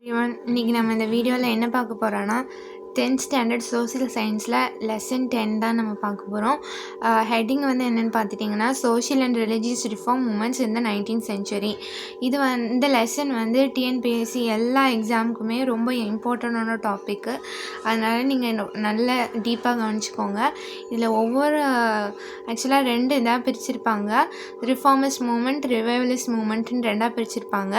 இன்றைக்கி நம்ம இந்த வீடியோவில் என்ன பார்க்க போகிறோன்னா 10th ஸ்டாண்டர்ட் சோஷியல் சயின்ஸில் லெசன் 10 தான் நம்ம பார்க்க போகிறோம். ஹெட்டிங் வந்து என்னென்னு பார்த்துட்டிங்கன்னா social and religious reform moments இந்த 19th சென்ச்சுரி. இந்த லெசன் வந்து டிஎன்பிஎஸ்சி எல்லா எக்ஸாமுக்குமே ரொம்ப இம்பார்ட்டண்டான டாப்பிக்கு. அதனால் நீங்கள் நல்ல டீப்பாக கவனிச்சிக்கோங்க. இதில் ஒவ்வொரு ஆக்சுவலாக 2 இதாக பிரிச்சிருப்பாங்க. ரிஃபார்மிஸ்ட் மூமெண்ட், ரிவைவலிஸ்ட் மூமெண்ட்டுன்னு 2ஆக பிரிச்சிருப்பாங்க.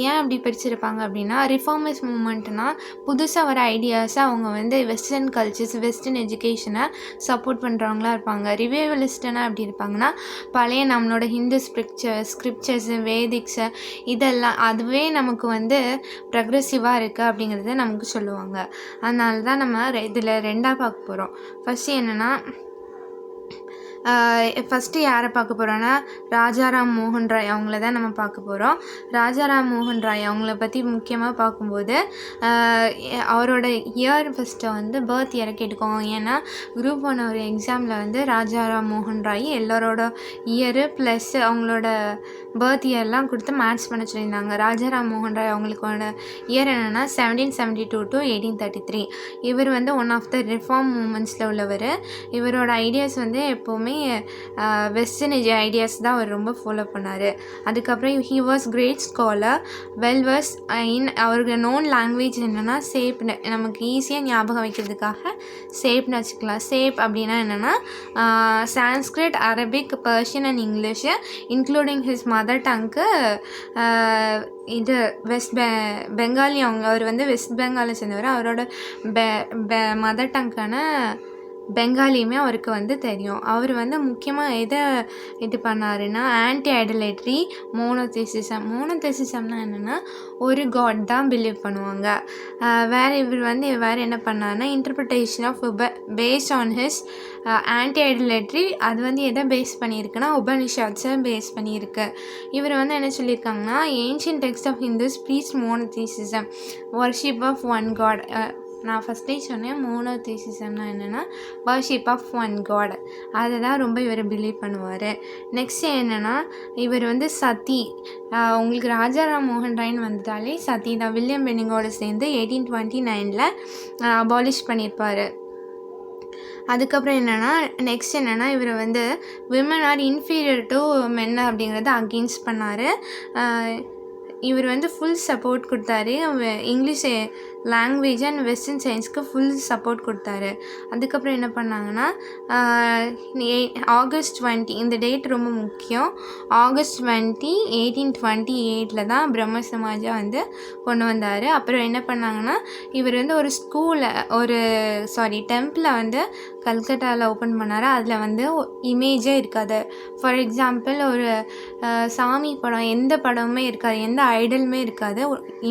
ஏன் அப்படி பிரிச்சிருப்பாங்க அப்படின்னா, ரிஃபார்மிஸ்ட் மூமெண்ட்னால் புதுசாக வர ஐடியாஸை அவங்க வந்து வெஸ்டர்ன் கல்ச்சர்ஸ், வெஸ்டர்ன் எஜுகேஷனை சப்போர்ட் பண்ணுறவங்களா இருப்பாங்க. ரிவைவலிஸ்ட்னா அப்படி இருப்பாங்கன்னா, பழைய நம்மளோட ஹிந்து ஸ்கிரிப்சர்ஸு, வேதிக்ஸு இதெல்லாம் அதுவே நமக்கு வந்து ப்ரக்ரெசிவாக இருக்குது அப்படிங்கிறத நமக்கு சொல்லுவாங்க. அதனால தான் நம்ம இதில் 2ஆக பார்க்க போகிறோம். ஃபஸ்ட்டு என்னென்னா, ஃபஸ்ட்டு யாரை பார்க்க போகிறோன்னா ராஜாராம் மோகன் ராய் அவங்கள தான் நம்ம பார்க்க போகிறோம். ராஜாராம் மோகன் ராய் அவங்கள பற்றி முக்கியமாக பார்க்கும்போது அவரோட இயர் ஃபஸ்ட்டு வந்து பர்த் இயரை கேட்டுக்கோங்க. ஏன்னா குரூப் 1 ஒரு எக்ஸாமில் வந்து ராஜாராம் மோகன் ராய் எல்லாரோட இயரு ப்ளஸ் அவங்களோட பர்த் இயர்லாம் கொடுத்து மேட்ச் பண்ண சொல்லியிருந்தாங்க. ராஜாராம் மோகன் ராய் அவங்களுக்கோட இயர் என்னென்னா 1772 to 1833. இவர் வந்து ஒன் ஆஃப் த ரிஃபார்ம் மூமெண்ட்ஸில் உள்ளவர். இவரோட ஐடியாஸ் வந்து எப்போவுமே வெஸ்டர்ன் ஐடியாஸ் தான் அவர் ரொம்ப ஃபாலோ பண்ணார். அதுக்கப்புறம் he was great scholar, well versed in அவருக்கு நோன் லாங்குவேஜ் என்னென்னா சேப்னு. நமக்கு ஈஸியாக ஞாபகம் வைக்கிறதுக்காக சேப்னு வச்சுக்கலாம். சேப் அப்படின்னா என்னென்னா Sanskrit, Arabic, Persian and English including his mother டங்க்கு இது பெங்காலி. அவர் வந்து வெஸ்ட் பெங்காலை சேர்ந்தவர். அவரோட மதர் டங்கான பெங்காலியுமே அவருக்கு வந்து தெரியும். அவர் வந்து முக்கியமாக எதை இது பண்ணாருன்னா ஆன்டி ஐடலேட்ரி, மோனோதெசிசம்னா என்னென்னா ஒரு காட் தான் பிலீவ் பண்ணுவாங்க. இவர் வந்து வேறு என்ன பண்ணாருன்னா interpretation of based on his anti idolatry. அது வந்து எதை பேஸ் பண்ணியிருக்குன்னா உபனிஷாட்ஸை பேஸ் பண்ணியிருக்கு. இவர் வந்து என்ன சொல்லியிருக்காங்கன்னா ancient text of Hindus preach monotheism, worship of one God. நான் ஃபஸ்ட்டே சொன்னேன் மோனோதெசிசம்னா என்னென்னா வர்ஷிப் ஆஃப் ஒன் காட். அதை தான் ரொம்ப இவர் பிலீவ் பண்ணுவார். நெக்ஸ்ட்டு என்னென்னா இவர் வந்து சதி. உங்களுக்கு ராஜாராம் மோகன் ராய்னு வந்தாலே சதி தான். வில்லியம் பென்னிங்கோடு சேர்ந்து 1829 அபாலிஷ் பண்ணியிருப்பார். அதுக்கப்புறம் நெக்ஸ்ட் என்னென்னா இவர் வந்து women are inferior to men அப்படிங்கிறத அகெயின்ஸ்ட் பண்ணார். இவர் வந்து ஃபுல் சப்போர்ட் கொடுத்தாரு. இங்கிலீஷ் லாங்குவேஜ் அண்ட் வெஸ்டர்ன் சயின்ஸ்க்கு ஃபுல் சப்போர்ட் கொடுத்தாரு. அதுக்கப்புறம் என்ன பண்ணாங்கன்னா ஆகஸ்ட் 20 இந்த டேட் ரொம்ப முக்கியம். ஆகஸ்ட் 20, 1828 தான் பிரம்ம சமாஜா வந்து கொண்டு வந்தார். அப்புறம் என்ன பண்ணாங்கன்னா இவர் வந்து ஒரு டெம்பிளை வந்து கல்கட்டாவில் ஓப்பன் பண்ணார். அதில் வந்து இமேஜே இருக்காது. ஃபார் எக்ஸாம்பிள் ஒரு சாமி படம், எந்த படமுமே இருக்காது, எந்த ஐடலுமே இருக்காது,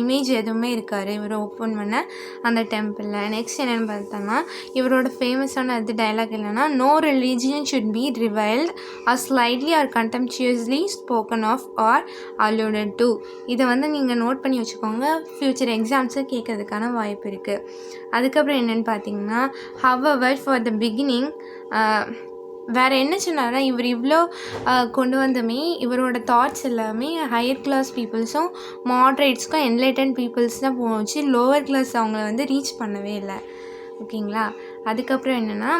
இமேஜ் எதுவுமே இருக்காது இவர் ஓப்பன் பண்ண அந்த டெம்பிளில். நெக்ஸ்ட் என்னென்னு பார்த்தோம்னா இவரோட ஃபேமஸான டைலாக் என்னென்னா no religion should be reviled or slightly or contemptuously spoken of or alluded to. இதை வந்து நீங்கள் நோட் பண்ணி வச்சுக்கோங்க, ஃப்யூச்சர் எக்ஸாம்ஸை கேட்கறதுக்கான வாய்ப்பு இருக்குது. அதுக்கப்புறம் என்னென்னு பார்த்தீங்கன்னா however for the beginning வேறு என்ன சொன்னார்னா இவர் இவ்வளோ கொண்டு வந்தமே இவரோட தாட்ஸ் எல்லாமே ஹையர் கிளாஸ் பீப்புள்ஸும் மாட்ரேட்ஸ்க்கும் என்லைட்டன் பீப்புள்ஸ் தான் போச்சு. லோவர் கிளாஸ் அவங்கள வந்து ரீச் பண்ணவே இல்லை. ஓகேங்களா? அதுக்கப்புறம் என்னென்னா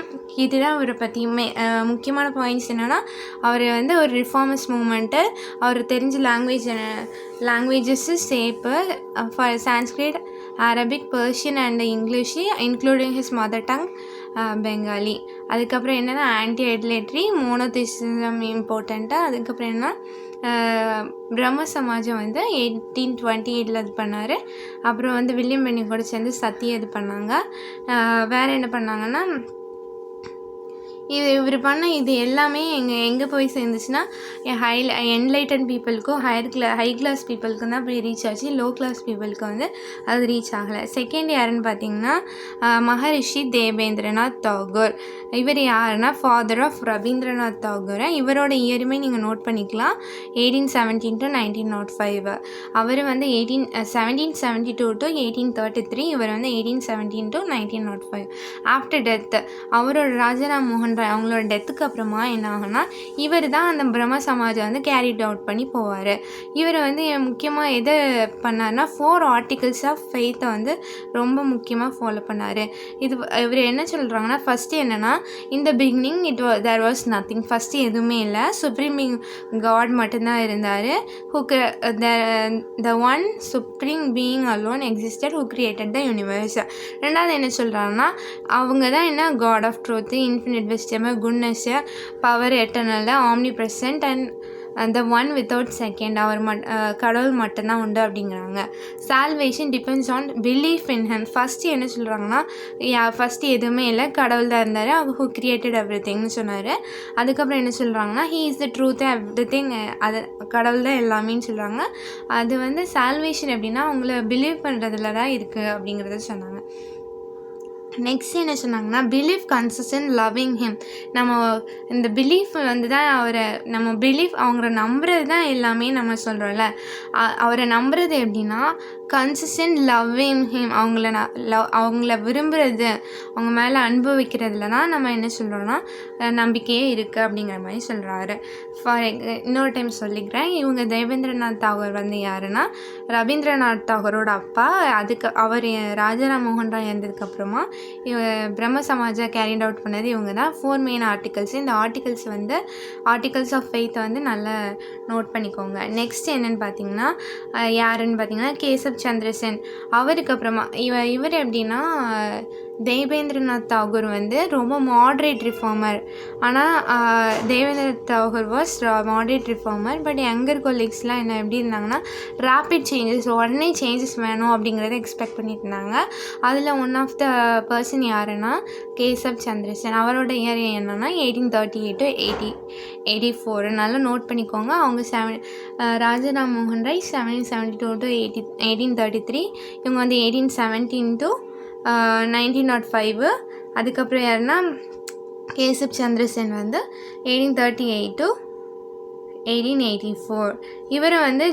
இதுதான் இவரை பற்றியுமே முக்கியமான பாயிண்ட்ஸ் என்னென்னா அவர் வந்து ஒரு ரிஃபார்மிஸ்ட் மூமெண்ட்டு. அவர் தெரிஞ்ச லாங்குவேஜஸ்ஸு சேப்பு for Sanskrit, Arabic, Persian and English including his mother tongue Bengali. அதுக்கப்புறம் என்னென்னா ஆன்டி ஐடலேட்ரி, மோனோதெசிசம் இம்பார்ட்டண்ட்டு. அதுக்கப்புறம் என்ன பிரம்ம சமாஜம் வந்து 1828 இது பண்ணார். அப்புறம் வந்து வில்லியம் பென்னிங் கூட சேர்ந்து சத்தியை இது பண்ணாங்க. வேறு என்ன பண்ணாங்கன்னா இவர் பண்ண இது எல்லாமே எங்கே போய் சேர்ந்துச்சுன்னா என்லைட்டன் பீப்புளுக்கும் ஹை கிளாஸ் பீப்புளுக்கும் தான் போய் ரீச் ஆச்சு. லோ கிளாஸ் பீப்புளுக்கு வந்து அது ரீச் ஆகலை. செகண்ட் யாருன்னு பார்த்தீங்கன்னா மகரிஷி தேவேந்திரநாத் தாகூர். இவர் யாருன்னா ஃபாதர் ஆஃப் ரவீந்திரநாத் தாகூர். இவரோட இயருமே நீங்கள் நோட் பண்ணிக்கலாம் 1817 to 1905. அவர் வந்து 1772 to 1833. இவர் வந்து 1817 to 1905. ஆஃப்டர் டெத் அவரோட ராஜாராம் மோகன் ராய் அவங்களோட டெத்துக்கு அப்புறமா என்ன ஆகுனா இவர் தான் அந்த பிரம்ம சமாஜை வந்து கேரிட் அவுட் பண்ணி போவார். இவர் வந்து முக்கியமாக எதை பண்ணார்னா 4 ஆர்டிகல்ஸ் ஆஃப் ஃபெய்த்தை வந்து ரொம்ப முக்கியமாக ஃபாலோ பண்ணார். இவர் என்ன சொல்கிறாங்கன்னா ஃபஸ்ட்டு என்னென்னா இந்த beginning there was nothing. First எதுவுமே இல்லை, சுப்ரீம் பீங் காட் மட்டும்தான் இருந்தார். The one supreme being alone existed who created the universe. ரெண்டாவது என்ன சொல்கிறாங்கன்னா அவங்க தான் என்ன God of truth, infinite wisdom, goodness, power, eternal, omnipresent and the one without second. அவர் கடவுள் மட்டும்தான் உண்டு அப்படிங்கிறாங்க. Salvation depends on belief in him. First என்ன சொல்கிறாங்கன்னா ஃபஸ்ட்டு எதுவுமே இல்லை, கடவுள் தான் இருந்தார், அவர் ஹூ கிரியேட்டட் எவ்ரி திங்னு சொன்னார். அதுக்கப்புறம் என்ன சொல்கிறாங்கன்னா he is the truth every thing, அது கடவுள் தான் எல்லாமேன்னு சொல்கிறாங்க. அது வந்து சால்வேஷன் எப்படின்னா அவங்கள பிலீவ் பண்ணுறதுல தான் இருக்குது அப்படிங்கிறத சொன்னாங்க. நெக்ஸ்ட் என்ன சொன்னாங்கன்னா பிலீஃப் கன்சிஸ்டன்ட் லவ்விங் ஹிம். நம்ம இந்த பிலீஃப் வந்து தான் நம்ம பிலீஃப் அவங்கள நம்புறது தான் எல்லாமே நம்ம சொல்கிறோம்ல. அவரை நம்புறது எப்படின்னா கன்சிஸ்டன்ட் லவ்விங் ஹிம், அவங்கள விரும்புகிறது, அவங்க மேலே அனுபவிக்கிறதுல தான் நம்ம என்ன சொல்கிறோன்னா நம்பிக்கையே இருக்குது அப்படிங்கிற மாதிரி சொல்கிறாரு. இன்னொரு டைம் சொல்லிக்கிறேன். இவங்க தேவேந்திரநாத் தாகூர் வந்து யாருன்னா ரவீந்திரநாத் தாகூரோட அப்பா. அவர் ராஜாராம் மோகன் ராய் இறந்ததுக்கப்புறமா பிரம்ம சமாஜை கேரிட் அவுட் பண்ணது இவங்க தான். 4 மெயின் ஆர்டிகல்ஸ். இந்த ஆர்டிகல்ஸ் வந்து ஆர்டிகல்ஸ் ஆஃப் ஃபெய்த்தை வந்து நல்லா நோட் பண்ணிக்கோங்க. நெக்ஸ்ட் என்னென்னு பார்த்தீங்கன்னா யாருன்னு பார்த்தீங்கன்னா கேசப் சந்திரசேன். அவருக்கு அப்புறமா இவர் எப்படின்னா தேவேந்திரநாத் தாகூர் வந்து ரொம்ப மாட்ரேட் ரிஃபார்மர். ஆனால் Devendranath Tagore was moderate reformer. But younger கொலீக்ஸ்லாம் என்ன எப்படி இருந்தாங்கன்னா ரேப்பிட் சேஞ்சஸ், உடனே சேஞ்சஸ் வேணும் அப்படிங்கிறத எக்ஸ்பெக்ட் பண்ணிட்டு இருந்தாங்க. அதில் ஒன் ஆஃப் த பர்சன் யாருன்னா கேசப் சந்திரசேன். அவரோட இயர் என்னன்னா 1838 to 1884. நல்லா நோட் பண்ணிக்கோங்க. அவங்க ராஜாராம் மோகன் ராய் 1772 to 1833. இவங்க வந்து 1817 to 1905. அதுக்கப்புறம் யாருன்னா கேசப் சந்திரசேன் வந்து 1838 to 1884. இவரை வந்து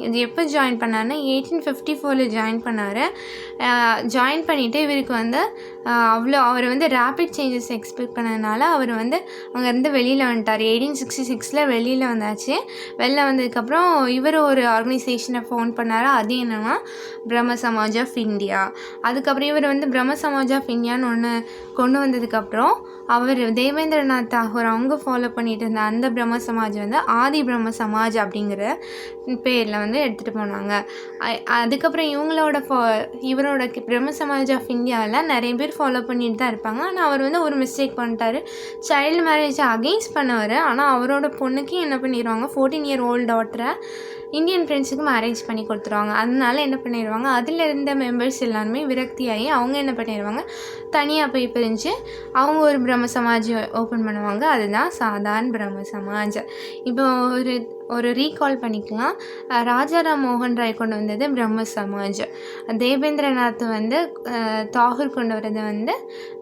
இது எப்போ ஜாயின் பண்ணார்னா 1854 ஜாயின் பண்ணார். ஜாயின் பண்ணிவிட்டு இவருக்கு வந்து அவர் வந்து ரேப்பிட் சேஞ்சஸ் எக்ஸ்பெக்ட் பண்ணதுனால அவர் வந்து அங்கேருந்து வெளியில் வந்துட்டார். 1866 வெளியில் வந்தாச்சு. வெளில வந்ததுக்கப்புறம் இவர் ஒரு ஆர்கனைசேஷனை ஃபவுண்ட் பண்ணார். அது என்னென்னா பிரம்ம சமாஜ் ஆஃப் இந்தியா. அதுக்கப்புறம் இவர் வந்து பிரம்ம சமாஜ் ஆஃப் இந்தியான்னு ஒன்று கொண்டு வந்ததுக்கப்புறம் அவர் தேவேந்திரநாத் தாகூர் அவங்க ஃபாலோ பண்ணிட்டு இருந்த அந்த பிரம்ம சமாஜ் வந்து ஆதி பிரம்ம சமாஜ் அப்படிங்கிற பேரில் வந்து எடுத்துகிட்டு போனாங்க. அதுக்கப்புறம் இவரோட பிரம்ம சமாஜ் ஆஃப் இந்தியாவில் நிறைய பேர் ஃபாலோ பண்ணிட்டு தான் இருப்பாங்க. ஆனால் அவர் வந்து ஒரு மிஸ்டேக் பண்ணிட்டார். சைல்டு மேரேஜை அகெயின்ஸ்ட் பண்ணவர். ஆனால் அவரோட பொண்ணுக்கு என்ன பண்ணிடுவாங்க 14 year old டாட்டரை இந்தியன் ஃப்ரெண்ட்ஸுக்கு மேரேஜ் பண்ணி கொடுத்துருவாங்க. அதனால என்ன பண்ணிடுவாங்க அதில் இருந்த மெம்பர்ஸ் எல்லாருமே விரக்தியாகி அவங்க என்ன பண்ணிடுவாங்க தனியாக போய் பிரிஞ்சு அவங்க ஒரு பிரம்ம சமாஜ் ஓப்பன் பண்ணுவாங்க. அதுதான் சாதாரண பிரம்ம சமாஜ். இப்போ ஒரு ரீகால் பண்ணிக்கலாம். ராஜாராம் மோகன் ராய் கொண்டு வந்தது பிரம்ம சமாஜ். தேவேந்திரநாத் வந்து தாகூர் கொண்டு வர்றது வந்து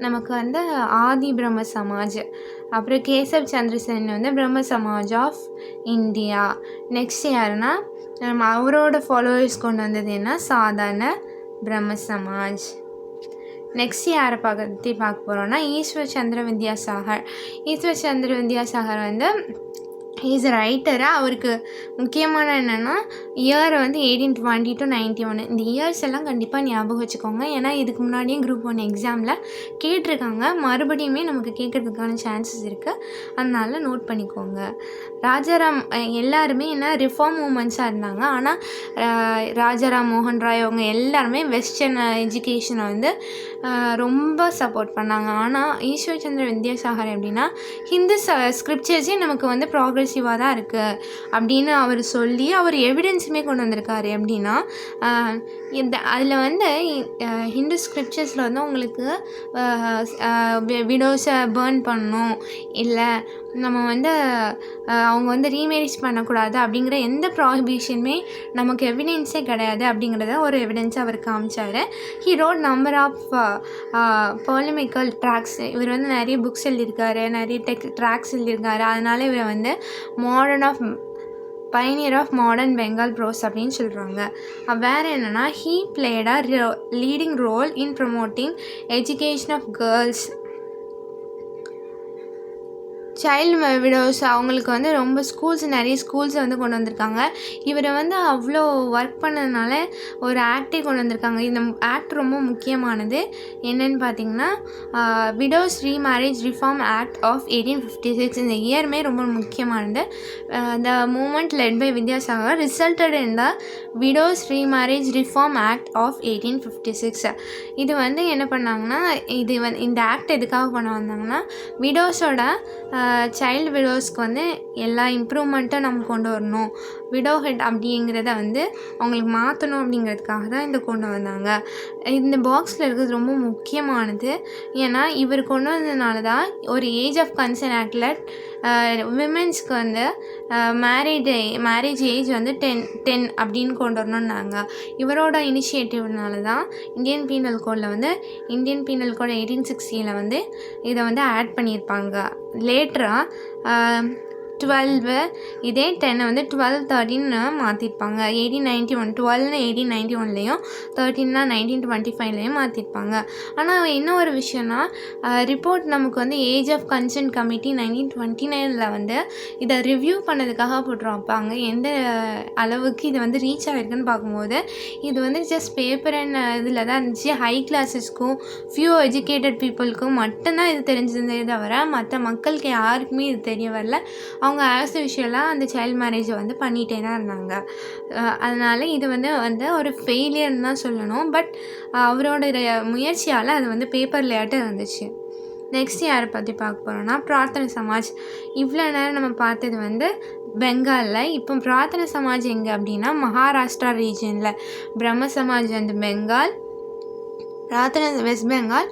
நமக்கு வந்து ஆதி பிரம்ம சமாஜ். அப்புறம் கேசப் சந்திரசேன் வந்து பிரம்ம சமாஜ் ஆஃப் இந்தியா. நெக்ஸ்ட் யாருன்னா அவரோட ஃபாலோவர்ஸ் கொண்டு வந்தது என்ன சாதாரண பிரம்ம சமாஜ். நெக்ஸ்ட் யாரை பற்றி பார்க்க போகிறோன்னா ஈஸ்வர் சந்திர வித்யாசாகர். ஈஸ்வர் சந்திர வித்யாசாகர் வந்து இஸ் ரைட்டரு. அவருக்கு முக்கியமான என்னென்னா இயர் வந்து 1820 to 91. இந்த இயர்ஸ் எல்லாம் கண்டிப்பாக ஞாபகம் வச்சுக்கோங்க. ஏன்னா இதுக்கு முன்னாடியே Group 1 எக்ஸாமில் கேட்டிருக்காங்க. மறுபடியுமே நமக்கு கேட்குறதுக்கான சான்சஸ் இருக்குது. அதனால நோட் பண்ணிக்கோங்க. ராஜாராம் எல்லாருமே என்ன ரிஃபார்ம் மூமெண்ட்ஸாக இருந்தாங்க. ஆனால் ராஜாராம் மோகன் ராய் அவங்க எல்லாருமே வெஸ்டர்ன் எஜுகேஷனை வந்து ரொம்ப சப்போர்ட் பண்ணாங்க. ஆனால் ஈஸ்வர் சந்திர வித்யாசாகர் எப்படின்னா ஹிந்து ஸ்கிரிப்சர்ஸே நமக்கு வந்து ப்ராக்ரெசிவாக தான் இருக்குது அப்படின்னு அவர் சொல்லி அவர் எவிடன்ஸுமே கொண்டு வந்திருக்காரு. எப்படின்னா அதில் வந்து ஹிந்து ஸ்கிரிப்சர்ஸில் வந்து உங்களுக்கு விடோஸை பேர்ன் பண்ணணும், இல்லை நம்ம வந்து அவங்க வந்து ரீமேரேஜ் பண்ணக்கூடாது அப்படிங்கிற எந்த ப்ராஹிபிஷனுமே நமக்கு எவிடென்ஸே கிடையாது அப்படிங்கிறத ஒரு எவிடென்ஸை அவர் காமிச்சார். He wrote number of polemical tracts. இவர் வந்து நிறைய புக்ஸ் எழுதியிருக்காரு, நிறைய ட்ராக்ஸ் எழுதியிருக்காரு. அதனால இவரை வந்து pioneer of modern Bengal prose அப்படின்னு சொல்கிறாங்க. வேறு என்னென்னா he played a leading role in promoting education of girls child widows அவங்களுக்கு வந்து ரொம்ப நிறைய ஸ்கூல்ஸை வந்து கொண்டு வந்திருக்காங்க. இவரை வந்து அவ்வளோ ஒர்க் பண்ணதுனால ஒரு ஆக்டே கொண்டு வந்திருக்காங்க. இந்த ஆக்ட் ரொம்ப முக்கியமானது. என்னென்னு பார்த்தீங்கன்னா widows remarriage reform act of 1856. இந்த இயருமே ரொம்ப முக்கியமானது. The movement led by Vidyasagar resulted in the widows remarriage reform act of 1856. இது வந்து என்ன பண்ணாங்கன்னா இந்த ஆக்ட் எதுக்காக கொண்டு வந்தாங்கன்னா விடோஸோட சைல்டு விடோஸ்க்கு வந்து எல்லா இம்ப்ரூவ்மெண்ட்டும் நம்ம கொண்டு வரணும், விடோஹெட் அப்படிங்கிறத வந்து அவங்களுக்கு மாற்றணும் அப்படிங்கிறதுக்காக தான் இதை கொண்டு வந்தாங்க. இந்த பாக்ஸில் இருக்கிறது ரொம்ப முக்கியமானது. ஏன்னா இவர் கொண்டு வந்ததுனால தான் ஒரு ஏஜ் ஆஃப் கன்சர்ன் ஆக்டில் விமென்ஸ்க்கு வந்து மேரேஜ் ஏஜ் வந்து 10 அப்படின்னு கொண்டு வரணுன்னாங்க. இவரோட இனிஷியேட்டிவ்னால தான் இந்தியன் பீனல் கோடில் வந்து இந்தியன் பீனல் கோட் 1860 வந்து இதை வந்து ஆட் பண்ணியிருப்பாங்க. லேட்டராக 12 இதே 10 வந்து 12 13 மாற்றிருப்பாங்க. 1891 12ன்னு 1891லையும் 13னா 1925லையும் மாற்றிருப்பாங்க. ஆனால் என்ன ஒரு விஷயம்னா ரிப்போர்ட் நமக்கு வந்து ஏஜ் ஆஃப் கன்சர்ன் கமிட்டி 1929ல் வந்து இதை ரிவ்யூ பண்ணதுக்காக போட்டுருவாங்க. எந்த அளவுக்கு இது வந்து ரீச் ஆகிருக்குன்னு பார்க்கும்போது இது வந்து ஜஸ்ட் பேப்பர் அண்ட் இதில் தான் இருந்துச்சு. ஹை கிளாஸஸ்க்கும் ஃபியூ எஜுகேட்டட் பீப்புளுக்கும் மட்டும்தான் இது தெரிஞ்சதே தவிர மற்ற மக்களுக்கு யாருக்குமே இது தெரிய வரல. அவங்க ஆஸ் யூஷுவலாக அந்த சைல்டு மேரேஜை வந்து பண்ணிகிட்டே தான் இருந்தாங்க. அதனால் இது வந்து ஒரு ஃபெயிலியர்னு தான் சொல்லணும். பட் அவரோட முயற்சியால் அது வந்து பேப்பர்லையாட்டும் இருந்துச்சு. நெக்ஸ்ட் யாரை பற்றி பார்க்க போகிறோன்னா பிரார்த்தனை சமாஜ். இவ்வளோ நேரம் நம்ம பார்த்தது வந்து பெங்காலில். இப்போ பிரார்த்தனை சமாஜ் எங்கே அப்படின்னா மகாராஷ்டிரா ரீஜனில். பிரம்ம சமாஜ் வந்து பெங்கால், பிரார்த்தனை வெஸ்ட் பெங்கால்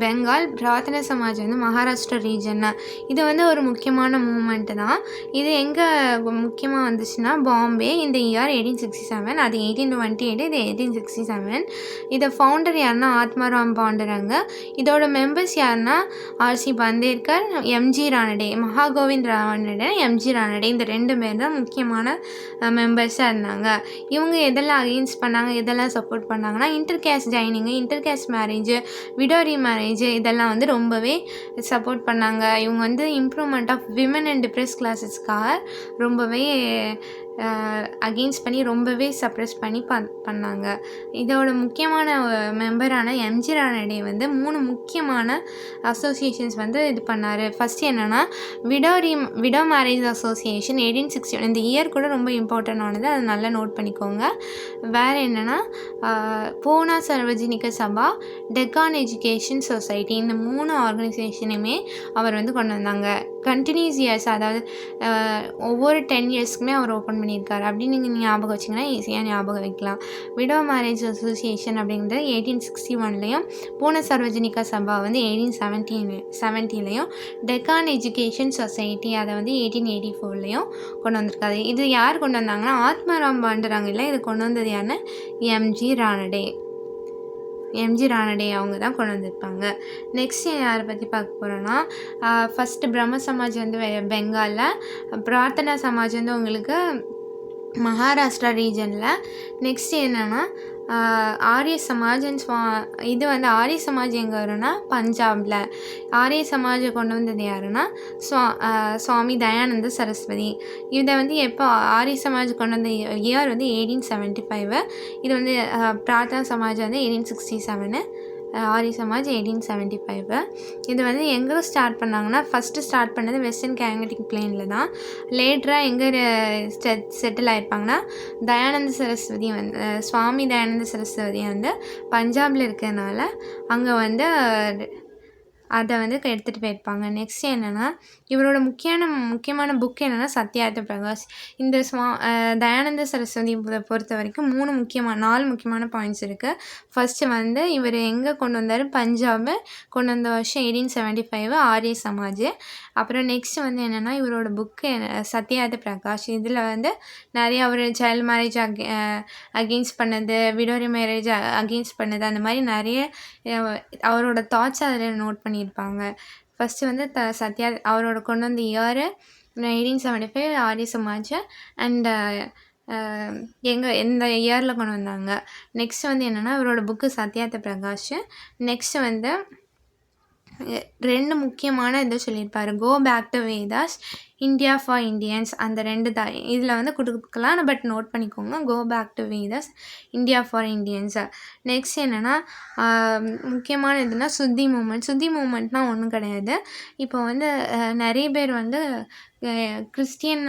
பெங்கால். பிரார்த்தனை சமாஜ் வந்து மகாராஷ்டிரா ரீஜன்னு. இது வந்து ஒரு முக்கியமான மூமெண்ட்டு தான். இது எங்கே முக்கியமாக வந்துச்சுன்னா பாம்பே இந்த இயர் 1867. அது 1828, இது 1867. இதை ஃபவுண்டர் யாருன்னா ஆத்மாராம் பாண்டுரங்க. இதோட மெம்பர்ஸ் யாருன்னா RC Bhandarkar, MG Ranade. Mahagovind Ranade, MG Ranade இந்த 2 பேர் தான் முக்கியமான மெம்பர்ஸாக இருந்தாங்க. இவங்க எதெல்லாம் அகெயின்ஸ்ட் பண்ணாங்க, எதெல்லாம் சப்போர்ட் பண்ணாங்கன்னா inter caste joining, inter caste marriage, விடோரி மேரேஜ் இதெல்லாம் வந்து ரொம்பவே சப்போர்ட் பண்ணாங்க. இவங்க வந்து improvement of women and depressed கிளாஸஸ்க்காக ரொம்பவே அகெயின்ஸ்ட் பண்ணி ரொம்பவே சப்ரெஸ் பண்ணி பண்ணாங்க. இதோட முக்கியமான மெம்பரான எம்ஜி ரானடே வந்து 3 முக்கியமான அசோசியேஷன்ஸ் வந்து இது பண்ணார். ஃபஸ்ட்டு என்னென்னா விடோ மேரேஜ் அசோசியேஷன் 1861. இந்த இயர் கூட ரொம்ப இம்பார்ட்டண்டானது, அதை நல்லா நோட் பண்ணிக்கோங்க. வேறு என்னென்னா பூனா சர்வஜனிக சபா, டெக்கான் எஜுகேஷன் சொசைட்டி. இந்த 3 ஆர்கனைசேஷனையுமே அவர் வந்து கொண்டு வந்தாங்க. கண்டினியூஸ் இயர்ஸ், அதாவது ஒவ்வொரு 10 இயர்ஸ்க்குமே அவர் ஓப்பன் பண்ணியிருக்காரு. அப்படின்னு நீங்கள் ஞாபகம் வச்சிங்கன்னா ஈஸியாக ஞாபகம் வைக்கலாம். விடோ மேரேஜ் அசோசியேஷன் அப்படிங்கிறது 1861லையும், பூன சர்வஜனிகா சபா வந்து 1870லையும், டெக்கான் எஜுகேஷன் சொசைட்டி அதை வந்து 1884லையும் கொண்டு வந்திருக்காரு. இது யார் கொண்டு வந்தாங்கன்னா ஆத்மாராம் பாண்டுரங்க இல்லை, இது கொண்டு வந்தது யாருன்னா எம்ஜி ரானடே. அவங்க தான் கொண்டு வந்திருப்பாங்க. நெக்ஸ்ட் யாரை பற்றி பார்க்க போகிறோன்னா ஃபஸ்ட்டு பிரம்ம சமாஜ் வந்து பெங்காலில், பிரார்த்தனா சமாஜ் வந்து உங்களுக்கு மகாராஷ்டிரா ரீஜனில். நெக்ஸ்ட் என்னென்னா ஆரிய சமாஜ் அண்ட் இது வந்து ஆரிய சமாஜ் எங்கே வரும்னா பஞ்சாபில். ஆரிய சமாஜை கொண்டு வந்தது யாருன்னா சுவாமி தயானந்த சரஸ்வதி. இதை வந்து எப்போ ஆரிய சமாஜ் கொண்டு வந்த இயர் வந்து 1875. இது வந்து பிரார்த்தனா சமாஜ் வந்து 1867. ஆரிய சமாஜ் 1875. இது வந்து எங்கே ஸ்டார்ட் பண்ணாங்கன்னா ஃபஸ்ட்டு ஸ்டார்ட் பண்ணது வெஸ்டர்ன் கேங்கட்டிக் பிளேனில் தான். லேட்டராக எங்கே செட்டில் ஆகிருப்பாங்கன்னா தயானந்த சரஸ்வதி வந்து சுவாமி தயானந்த சரஸ்வதி வந்து பஞ்சாபில் இருக்கிறதுனால அங்கே வந்து அதை வந்து எடுத்துகிட்டு போயிருப்பாங்க. நெக்ஸ்ட் என்னென்னா இவரோட முக்கியமான புக் என்னென்னா சத்யார்த்த பிரகாஷ். இந்த தயானந்த சரஸ்வதி பொறுத்த வரைக்கும் 4 முக்கியமான பாயிண்ட்ஸ் இருக்குது. ஃபஸ்ட்டு வந்து இவர் எங்கே கொண்டு வந்தார், பஞ்சாபு கொண்டு வந்த வருஷம் 1875 ஆரிய சமாஜ். அப்புறம் நெக்ஸ்ட் வந்து என்னென்னா இவரோட புக்கு சத்யார்த்த பிரகாஷ். இதில் வந்து நிறைய அவர் சைல்டு மேரேஜ் அகெயின்ஸ்ட் பண்ணது, விடோரி மேரேஜ் அகெயின்ஸ்ட் பண்ணது, அந்த மாதிரி நிறைய அவரோட தாட்ஸ் அதில் நோட் பண்ணியிருப்பாங்க. ஃபஸ்ட்டு வந்து அவரோட கொண்டு வந்த இயர் 1875 ஆரிய சமாஜ் அண்ட் எந்த இயரில் கொண்டு வந்தாங்க. நெக்ஸ்ட் வந்து என்னென்னா இவரோட புக்கு சத்யார்த்த பிரகாஷ். நெக்ஸ்ட் வந்து 2 முக்கியமான இத சொல்லியிருப்பாரு. Go back to Vedas, India for Indians அந்த 2 தான். இதில வந்து குடுக்கலாம். பட் நோட் பண்ணிக்கோங்க. Go back to Vedas, India for Indians. Next என்னன்னா, முக்கியமான இதுனா சுத்தி மூவ்மெண்ட். சுத்தி மூவ்மெண்ட்னா ஒண்ணும் கிடையாது. இப்போ வந்து நெறைய பேர் வந்து கிறிஸ்டியன்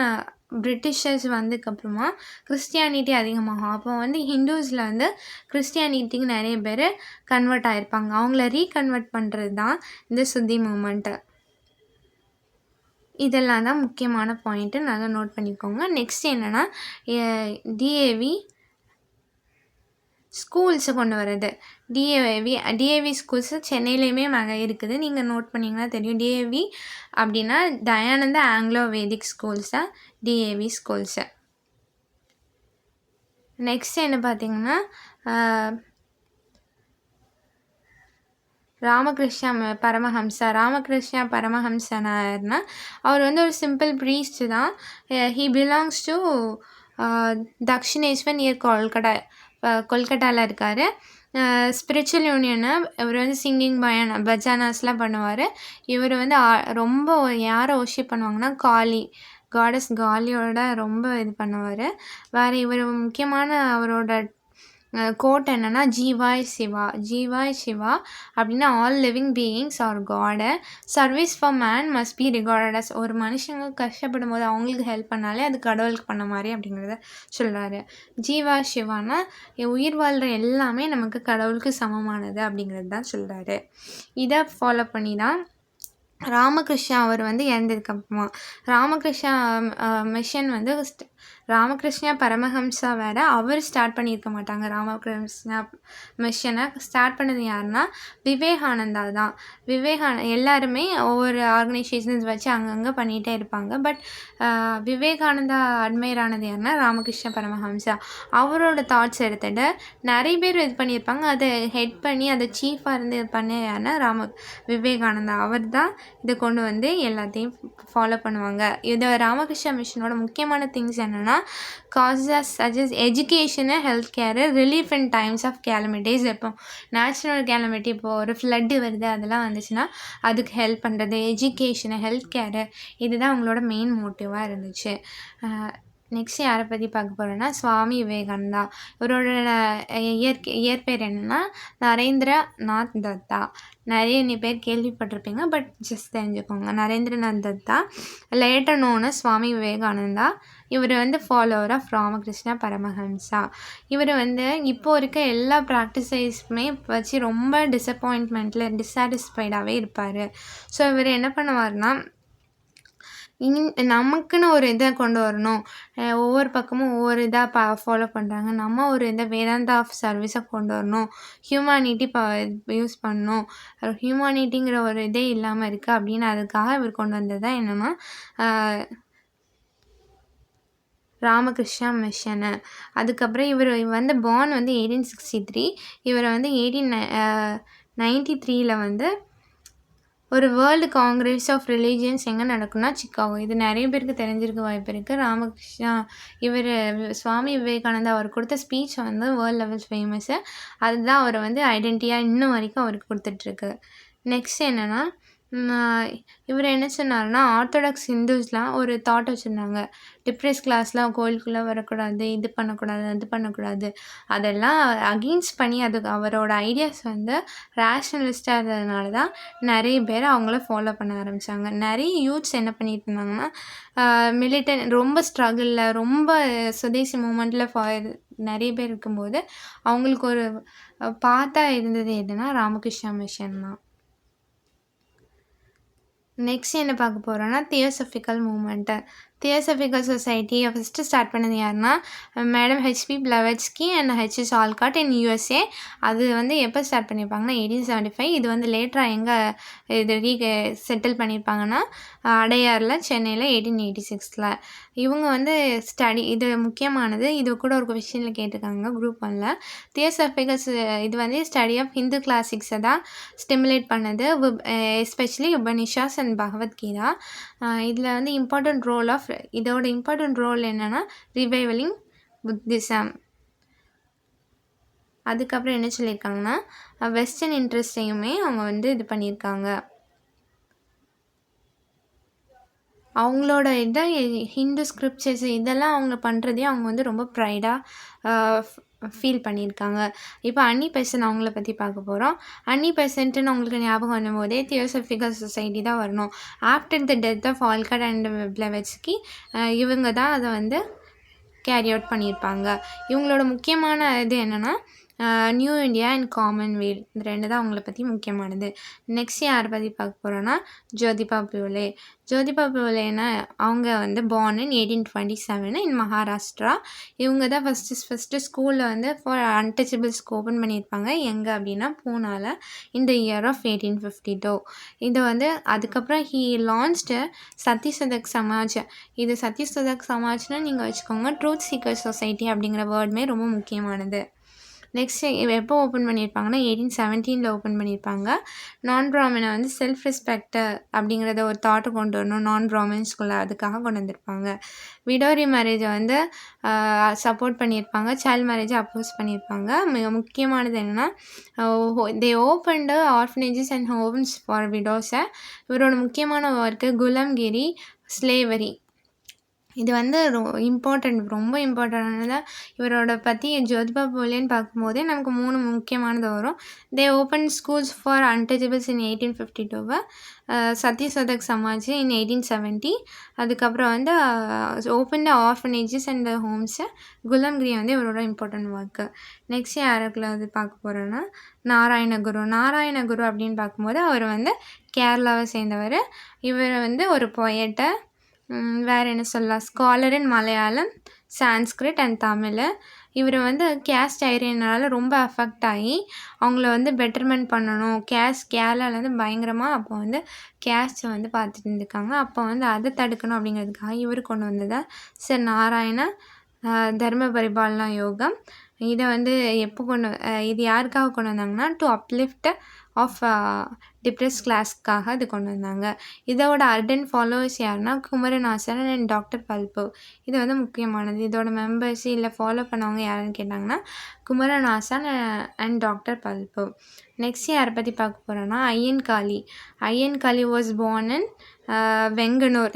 பிரிட்டிஷர்ஸ் வந்ததுக்கப்புறமா கிறிஸ்டியானிட்டி அதிகமாகும். அப்போ வந்து ஹிந்துஸில் வந்து கிறிஸ்டியானிட்டிக்கு நிறைய பேர் கன்வெர்ட் ஆகிருப்பாங்க. அவங்கள ரீகன்வெர்ட் பண்ணுறது தான் இந்த சுத்தி மூமெண்ட்டு. இதெல்லாம் தான் முக்கியமான பாயிண்ட்டு, நல்லா நோட் பண்ணிக்கோங்க. நெக்ஸ்ட் என்னென்னா டிஏவி ஸ்கூல்ஸை கொண்டு வர்றது. டிஏவி ஸ்கூல்ஸு சென்னையிலையுமே இருக்குது. நீங்கள் நோட் பண்ணிங்கன்னா தெரியும். டிஏவி அப்படின்னா தயானந்த ஆங்கிலோ வேதிக் ஸ்கூல்ஸ் தான் டிஏவி ஸ்கூல்ஸு. நெக்ஸ்ட் என்ன பார்த்தீங்கன்னா, ராமகிருஷ்ணா பரமஹம்சனார்னா அவர் வந்து ஒரு சிம்பிள் ப்ரீஸ்ட் தான். He belongs to Dakshineswar near கொல்கட்டாவில் இருக்கார். ஸ்பிரிச்சுவல் யூனியனை இவர் வந்து சிங்கிங் பஜானாஸ்லாம் பண்ணுவார். இவர் வந்து ரொம்ப யாரை ஒர்ஷிப் பண்ணுவாங்கன்னா காடஸ் காலியோட ரொம்ப இது பண்ணுவார். வேறு இவர் முக்கியமான அவரோட கோட் என்னென்னா ஜீவாய் சிவா அப்படின்னா all living beings are god. Service for man must be regarded as. ஒரு மனுஷங்க கஷ்டப்படும் போது அவங்களுக்கு ஹெல்ப் பண்ணாலே அது கடவுளுக்கு பண்ண மாதிரி அப்படிங்கிறத சொல்கிறாரு. ஜீவா சிவானா உயிர் வாழ்கிற எல்லாமே நமக்கு கடவுளுக்கு சமமானது அப்படிங்கிறது தான் சொல்கிறாரு. இதை ஃபாலோ பண்ணி தான் ராமகிருஷ்ணா அவர் வந்து இறந்ததுக்கப்புறமா ராமகிருஷ்ணா மிஷன் வந்து ராமகிருஷ்ணா பரமஹம்சா வேறு, அவர் ஸ்டார்ட் பண்ணியிருக்க மாட்டாங்க. ராமகிருஷ்ணா மிஷனை ஸ்டார்ட் பண்ணது யாருன்னா விவேகானந்தா தான். எல்லாருமே ஒவ்வொரு ஆர்கனைசேஷன்ஸ் வச்சு அங்கங்கே பண்ணிகிட்டே இருப்பாங்க. பட் விவேகானந்தா அட்மையர் ஆனது யாருன்னா ராமகிருஷ்ண பரமஹம்சா. அவரோட தாட்ஸ் எடுத்துகிட்டு நிறைய பேர் இது பண்ணியிருப்பாங்க. அதை ஹெட் பண்ணி அதை சீஃபாக இருந்து இது பண்ண யாருன்னா விவேகானந்தா. அவர் தான் இதை கொண்டு வந்து எல்லாத்தையும் ஃபாலோ பண்ணுவாங்க. இது ராமகிருஷ்ணா மிஷனோட முக்கியமான திங்ஸ் என்னென்னா causes such as education, health care, relief in times of calamities. இப்போ நேச்சுரல் கேலமிட்டி, இப்போது ஒரு ஃப்ளட்டு வருது அதெல்லாம் வந்துச்சுன்னா அதுக்கு ஹெல்ப் பண்ணுறது, எஜுகேஷனு, ஹெல்த் கேரு, இதுதான் அவங்களோட மெயின் மோட்டிவாக இருந்துச்சு. நெக்ஸ்ட் யாரை பற்றி பார்க்க போகிறோன்னா சுவாமி விவேகானந்தா. இவரோட இயற்பெயர் என்னென்னா நரேந்திரநாத் தத்தா. நிறைய பேர் கேள்விப்பட்டிருப்பீங்க, பட் ஜஸ்ட் தெரிஞ்சுக்கோங்க. Narendranath Datta, later known Swami Vivekananda. இவர் வந்து ஃபாலோவர் ஆஃப் ராமகிருஷ்ணா பரமஹம்சா. இவர் வந்து இப்போது இருக்க எல்லா ப்ராக்டிசைஸுமே வச்சு ரொம்ப டிஸாட்டிஸ்ஃபைடாகவே இருப்பார். ஸோ இவர் என்ன பண்ணுவார்னா நமக்குன்னு ஒரு இதை கொண்டு வரணும். ஒவ்வொரு பக்கமும் ஒவ்வொரு இதாக ஃபாலோ பண்ணுறாங்க. நம்ம ஒரு இந்த வேதாந்தா ஆஃப் சர்வீஸை கொண்டு வரணும். ஹியூமானிட்டி யூஸ் பண்ணணும். ஹியூமானிட்டிங்கிற ஒரு இதே இல்லாமல் இருக்குது அப்படின்னு அதுக்காக இவர் கொண்டு வந்தது தான் என்னென்னா ராமகிருஷ்ணா மிஷனு. அதுக்கப்புறம் இவர் வந்து பார்ன் வந்து 1863. இவர் வந்து 1893 வந்து ஒரு வேர்ல்டு காங்கிரஸ் ஆஃப் ரிலீஜியன்ஸ் எங்கே நடக்கும்னா சிக்காகோ. இது நிறைய பேருக்கு தெரிஞ்சிருக்க வாய்ப்பு இருக்குது. ராமகிருஷ்ணா சுவாமி விவேகானந்தா அவர் கொடுத்த ஸ்பீச் வந்து வேர்ல்டு லெவல் ஃபேமஸ்ஸு. அதுதான் அவர் வந்து ஐடென்டிட்டியாக இன்னும் வரைக்கும் அவருக்கு கொடுத்துட்ருக்கு. நெக்ஸ்ட் என்னென்னா இவர் என்ன சொன்னார்னா ஆர்த்தடாக்ஸ் ஹிந்துஸ்லாம் ஒரு தாட் வச்சுருந்தாங்க. டிப்ரெஸ் கிளாஸ்லாம் கோயிலுக்குள்ளே வரக்கூடாது, இது பண்ணக்கூடாது, அது பண்ணக்கூடாது. அதெல்லாம் அகெயின்ஸ்ட் பண்ணி அதுக்கு அவரோட ஐடியாஸ் வந்து ரேஷ்னலிஸ்ட்டாக இருந்ததுனால தான் நிறைய பேர் அவங்கள ஃபாலோ பண்ண ஆரம்பித்தாங்க. நிறைய யூத்ஸ் என்ன பண்ணிட்டு இருந்தாங்கன்னா ரொம்ப ஸ்ட்ரகிளில் ரொம்ப சுதேசி மூமெண்ட்டில் நிறைய பேர் இருக்கும்போது அவங்களுக்கு ஒரு பார்த்தா இருந்தது எதுனா ராமகிருஷ்ணா மிஷன் தான். நெக்ஸ்ட் என்ன பார்க்க போகிறோன்னா தியோசபிக்கல் மூமெண்ட்டு. தியோசபிக்கல் சொசைட்டியை ஃபஸ்ட்டு ஸ்டார்ட் பண்ணது யாருன்னா madam HP Blavatsky and HS Olcott in USA. அது வந்து எப்போ ஸ்டார்ட் பண்ணியிருப்பாங்கன்னா 1875. இது வந்து லேட்டராக எங்கே இது செட்டில் பண்ணியிருப்பாங்கன்னா அடையாரில், சென்னையில் 1886. இவங்க வந்து இது முக்கியமானது. இது கூட ஒரு கொஷினில் கேட்டிருக்காங்க குரூப் 1ல். தியோசபிக்கல்ஸ் இது வந்து ஸ்டடி ஆஃப் ஹிந்து கிளாசிக்ஸை தான் ஸ்டிமுலேட் பண்ணது, எஸ்பெஷலி உபனிஷாஸ் அண்ட் பகவத்கீதா. இதில் வந்து இதோட இம்பார்ட்டன்ட் ரோல் என்னென்னா ரிவைவலிங் புத்திசம். அதுக்கப்புறம் என்ன சொல்லியிருக்காங்கன்னா வெஸ்டர்ன் இன்ட்ரெஸ்ட்டையுமே அவங்க வந்து இது பண்ணியிருக்காங்க. அவங்களோட ஹிந்து ஸ்கிரிப்சர்ஸ் இதெல்லாம் அவங்க பண்ணுறதையும் அவங்க வந்து ரொம்ப ப்ரைடாக ஃபீல் பண்ணியிருக்காங்க. இப்போ அன்னி பெசன்ட் அவங்கள பற்றி பார்க்க போகிறோம். அன்னி பெசன்ட்டுன்னு உங்களுக்கு ஞாபகம் வரும்போதே தியோசபிக்கல் சொசைட்டி தான் வரணும். After the death of Olcott and Blavatsky இவங்க தான் அதை வந்து கேரி அவுட் பண்ணியிருப்பாங்க. இவங்களோட முக்கியமான இது என்னென்னா நியூ இண்டியா அண்ட் காமன்வெல்த், இந்த 2 தான் அவங்கள பற்றி முக்கியமானது. நெக்ஸ்ட் யாரை பற்றி பார்க்க போகிறோன்னா ஜோதிபா பூலே. ஜோதிபா பூலேன்னா அவங்க வந்து born in 1827 இன் மகாராஷ்டிரா. இவங்க தான் ஃபஸ்ட்டு ஸ்கூலில் வந்து ஃபார் அன்டச்சபிள்ஸ்க்கு ஓப்பன் பண்ணியிருப்பாங்க. எங்கே அப்படின்னா பூனாவில் இந்த இயர் ஆஃப் 1852. இது வந்து அதுக்கப்புறம் ஹீ லான்ச்டு சத்யசதக் சமாஜ். இது சத்யசதக் சமாஜ்னு நீங்கள் வச்சுக்கோங்க. ட்ரூத் சீக்கர் சொசைட்டி அப்படிங்கிற வேர்டுமே ரொம்ப முக்கியமானது. நெக்ஸ்ட்டு எப்போ ஓப்பன் பண்ணியிருப்பாங்கன்னா 1817 ஓப்பன் பண்ணியிருப்பாங்க. நான் பிராமினை வந்து செல்ஃப் ரெஸ்பெக்ட் அப்படிங்கிறத ஒரு தாட்டை கொண்டு வரணும் நான் பிராமின்ஸ்குள்ளே, அதுக்காக கொண்டு வந்திருப்பாங்க. விடோரி மேரேஜை வந்து சப்போர்ட் பண்ணியிருப்பாங்க. சைல்ட் மேரேஜை அப்போஸ் பண்ணியிருப்பாங்க. மிக முக்கியமானது என்னென்னா they opened orphanages and homes for விடோஸை. இவரோட முக்கியமான ஒர்க்கு குலாம்கிரி, ஸ்லேவரி. இது வந்து ரொம்ப இம்பார்ட்டண்டானதாக இவரோட பற்றி ஜோதிபா பூலேன்னு பார்க்கும்போதே நமக்கு 3 முக்கியமானது வரும். They open schools for untouchables in 1852, Satyashodhak Samaj in 1870. அதுக்கப்புறம் வந்து open orphanages and homes. Gulamgiri வந்து இவரோட இம்பார்ட்டன்ட் ஒர்க்கு. நெக்ஸ்ட் யாருக்குள்ள அது பார்க்க போகிறோன்னா நாராயணகுரு. நாராயணகுரு அப்படின்னு பார்க்கும்போது அவர் வந்து கேரளாவை சேர்ந்தவர். இவர் வந்து ஒரு பொயட்டை, வேறு என்ன சொல்லலாம், scholar in Malayalam, Sanskrit and Tamil. இவர் வந்து கேஸ்ட் ஐரியனால் ரொம்ப அஃபெக்ட் ஆகி அவங்கள வந்து பெட்டர்மெண்ட் பண்ணணும். கேரளாவில் வந்து பயங்கரமாக அப்போ வந்து கேஸ்ட்டை வந்து பார்த்துட்டு இருந்திருக்காங்க. அப்போ வந்து அதை தடுக்கணும் அப்படிங்கிறதுக்காக இவர் கொண்டு வந்ததா சார் நாராயண தர்ம பரிபாலனா யோகம். இதை வந்து இது யாருக்காக கொண்டு வந்தாங்கன்னா டு அப்லிஃப்ட் ஆஃப் டிப்ரெஸ் கிளாஸ்க்காக இது கொண்டு வந்தாங்க. இதோட அர்டன்ட் ஃபாலோவர்ஸ் யாருன்னா குமரநாசன் அண்ட் டாக்டர் பல்பு. இது வந்து முக்கியமானது. இதோட மெம்பர்ஸ் இல்லை ஃபாலோ பண்ணவங்க யாருன்னு கேட்டாங்கன்னா குமரநாசன் அண்ட் டாக்டர் பல்பு. நெக்ஸ்ட் யாரை பற்றி பார்க்க போகிறோன்னா Ayyankali. Ayyankali was born in Venganur.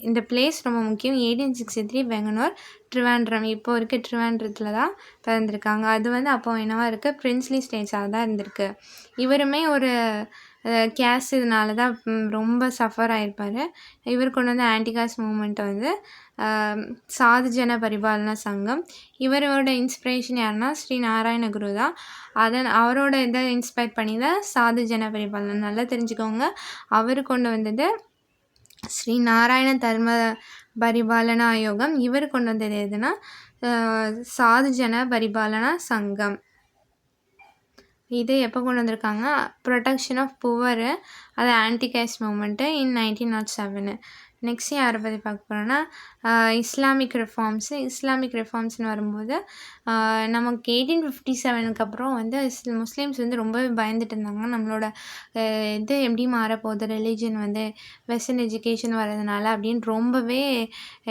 இந்த பிளேஸ் ரொம்ப முக்கியம். 1863 வெங்கனூர், ட்ரிவாண்ட்ரம். இப்போ இருக்க ட்ரிவாண்ட்ரத்தில் தான் பிறந்திருக்காங்க. அது வந்து அப்போ என்னவா இருக்குது, பிரின்ஸ்லி ஸ்டேட்ஸாக தான் இருந்திருக்கு. இவருமே ஒரு கேஸ்ட் இதனால தான் ரொம்ப சஃபர் ஆகிருப்பார். இவர் கொண்டு வந்து ஆன்டிகாஸ்ட் மூமெண்ட்டை வந்து சாதுஜன பரிபாலனா சங்கம். இவரோட இன்ஸ்பிரேஷன் யாருன்னா ஸ்ரீ நாராயணகுரு தான். அவரோட இதை இன்ஸ்பயர் பண்ணி தான் சாதுஜன பரிபாலனா. நல்லா தெரிஞ்சுக்கோங்க, அவர் கொண்டு வந்தது ஸ்ரீ நாராயண தர்ம பரிபாலனா யோகம். இவர் கொண்டு வந்தது எதுனா சாதுஜன பரிபாலனா சங்கம். இது எப்போ கொண்டு வந்திருக்காங்க, ப்ரொடெக்ஷன் ஆஃப் புவர், அது ஆன்டிகாஸ்ட் மூமெண்ட்டு இன் 1907. நெக்ஸ்ட் யாரை பற்றி பார்க்க போகிறோன்னா இஸ்லாமிக் ரிஃபார்ம்ஸ்னு வரும்போது நமக்கு 1857 அப்புறம் வந்து முஸ்லீம்ஸ் வந்து ரொம்பவே பயந்துட்டு இருந்தாங்க. நம்மளோட இது எப்படி மாறப்போகுது, ரிலீஜன் வந்து வெஸ்டர்ன் எஜுகேஷன் வர்றதுனால அப்படின்னு ரொம்பவே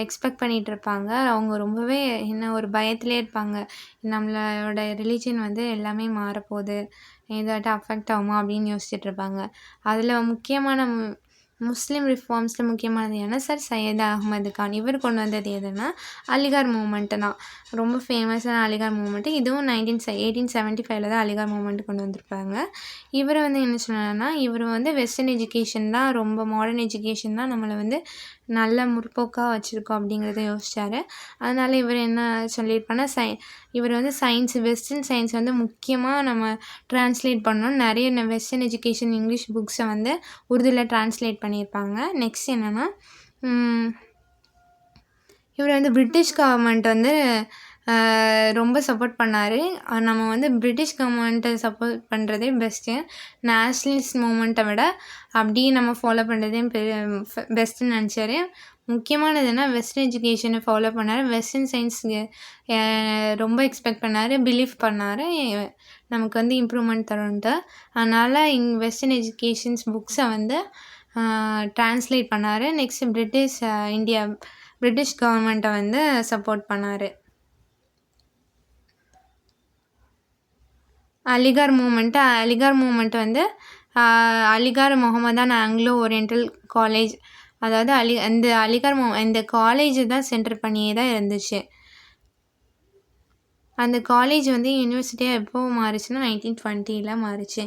எக்ஸ்பெக்ட் பண்ணிகிட்டு இருப்பாங்க. அவங்க ரொம்பவே ஒரு பயத்திலே இருப்பாங்க. நம்மளோட ரிலீஜன் வந்து எல்லாமே மாறப்போகுது, ஏதாட்டும் அஃபெக்ட் ஆகுமா அப்படின்னு யோசிச்சுட்ருப்பாங்க. அதில் முக்கியமான முஸ்லீம் ரிஃபார்ம்ஸில் முக்கியமானது ஏன்னா சார் சையத் அகமது கான். இவர் கொண்டு வந்தது எதுனா அலிகார் மூமெண்ட்டு தான். ரொம்ப ஃபேமஸான அலிகார் மூமெண்ட்டு. இதுவும் 1875 தான் அலிகார் மூமெண்ட் கொண்டு வந்திருப்பாங்க. இவர் வந்து என்ன சொன்னார்னா, இவர் வந்து வெஸ்டர்ன் எஜுகேஷன் தான், ரொம்ப மாடர்ன் எஜுகேஷன் தான் நம்மளை வந்து நல்ல முற்போக்காக வச்சுருக்கோம் அப்படிங்கிறத யோசிச்சார். அதனால் இவர் என்ன சொல்லியிருப்பாருன்னா இவர் வந்து வெஸ்டர்ன் சயின்ஸ் வந்து முக்கியமாக நம்ம ட்ரான்ஸ்லேட் பண்ணணும். நிறைய வெஸ்டர்ன் எஜுகேஷன் இங்கிலீஷ் புக்ஸை வந்து உருதுவில் ட்ரான்ஸ்லேட் பண்ணியிருப்பாங்க. நெக்ஸ்ட் என்னென்னா இவர் வந்து பிரிட்டிஷ் கவர்மெண்ட் வந்து ரொம்ப சப்போர்ட் பண்ணார். நம்ம வந்து பிரிட்டிஷ் கவர்மெண்ட்டை சப்போர்ட் பண்ணுறதே பெஸ்ட்டு. நேஷ்னலிஸ்ட் மூமெண்ட்டை விட அப்படியே நம்ம ஃபாலோ பண்ணுறதே பெஸ்ட்டுன்னு நினச்சாரு. முக்கியமானதுன்னா வெஸ்டர்ன் எஜுகேஷனை ஃபாலோ பண்ணார். வெஸ்டர்ன் சயின்ஸ் ரொம்ப எக்ஸ்பெக்ட் பண்ணார், பிலீவ் பண்ணார் நமக்கு வந்து இம்ப்ரூவ்மெண்ட் தரும்ன்ட்டு. அதனால் வெஸ்டர்ன் எஜுகேஷன்ஸ் புக்ஸை வந்து ட்ரான்ஸ்லேட் பண்ணார். நெக்ஸ்ட் பிரிட்டிஷ் கவர்மெண்ட்டை வந்து சப்போர்ட் பண்ணார். அலிகார் மூமெண்ட் வந்து அலிகார் முகமதான் ஆங்கிலோ ஓரியண்டல் காலேஜ் அதாவது அந்த அலிகார் இந்த காலேஜ் தான் சென்டர் பண்ணியே தான் இருந்துச்சு. அந்த காலேஜ் வந்து யூனிவர்சிட்டியாக எப்போ மாறுச்சுன்னா 1920ல் மாறுச்சு.